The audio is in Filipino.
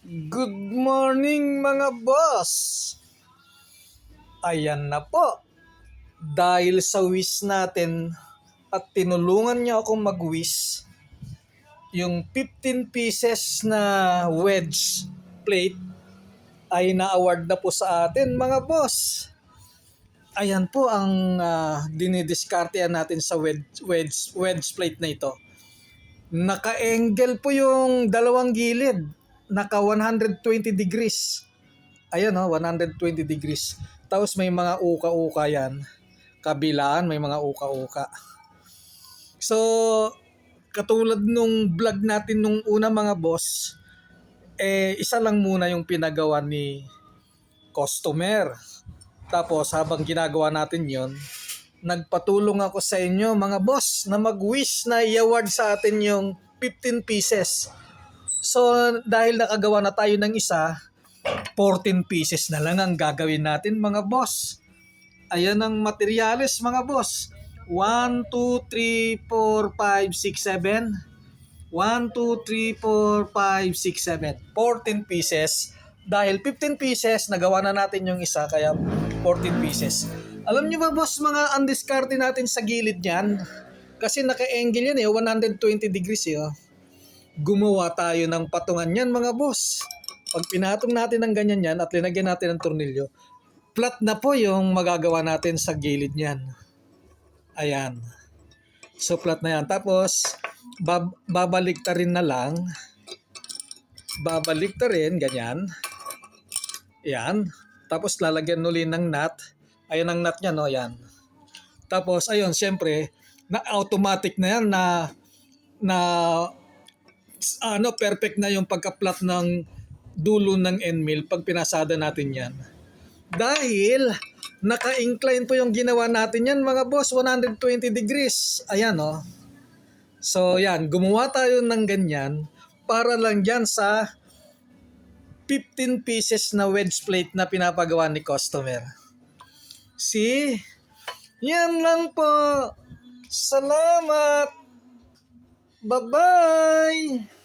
Good morning mga boss! Ayan na po. Dahil sa wish natin at tinulungan niya akong mag-wish, yung 15 pieces na wedge plate ay na-award na po sa atin mga boss. Ayan po ang dinidiskartehan natin sa wedge plate na ito. Naka-angle po yung dalawang gilid. Naka 120 degrees. Ayan 120 degrees. Tapos may mga uka-uka yan. Kabilaan may mga uka-uka. So, katulad nung vlog natin nung una mga boss, isa lang muna yung pinagawa ni customer. Tapos habang ginagawa natin yon, nagpatulong ako sa inyo mga boss na mag-wish na i-award sa atin yung 15 pieces. So dahil nakagawa na tayo ng isa, 14 pieces na lang ang gagawin natin mga boss. Ayan ang materyales mga boss. 1, 2, 3, 4, 5, 6, 7. 1, 2, 3, 4, 5, 6, 7. 14 pieces. Dahil 15 pieces, nagawa na natin yung isa, kaya 14 pieces. Alam nyo ba boss, mga undiscarded natin sa gilid yan? Kasi naka-angle yan 120 degrees Gumawa tayo ng patungan yan mga boss. Pag pinatong natin ng ganyan yan at linagyan natin ng tornilyo, flat na po yung magagawa natin sa gilid niyan. Ayan. So flat na yan. Tapos, babalik ta rin na lang. Babalik ta rin, ganyan. Ayan. Tapos lalagyan uli ng nut. Ayan ang nut niya, Ayan. Tapos, ayun, syempre, na automatic na yan na perfect na yung pagka-flat ng dulo ng end mill pag pinasada natin yan. Dahil naka-incline po yung ginawa natin yan mga boss, 120 degrees. Ayan So yan, gumawa tayo ng ganyan para lang dyan sa 15 pieces na wedge plate na pinapagawa ni customer. See? Yan lang po. Salamat. Bye-bye.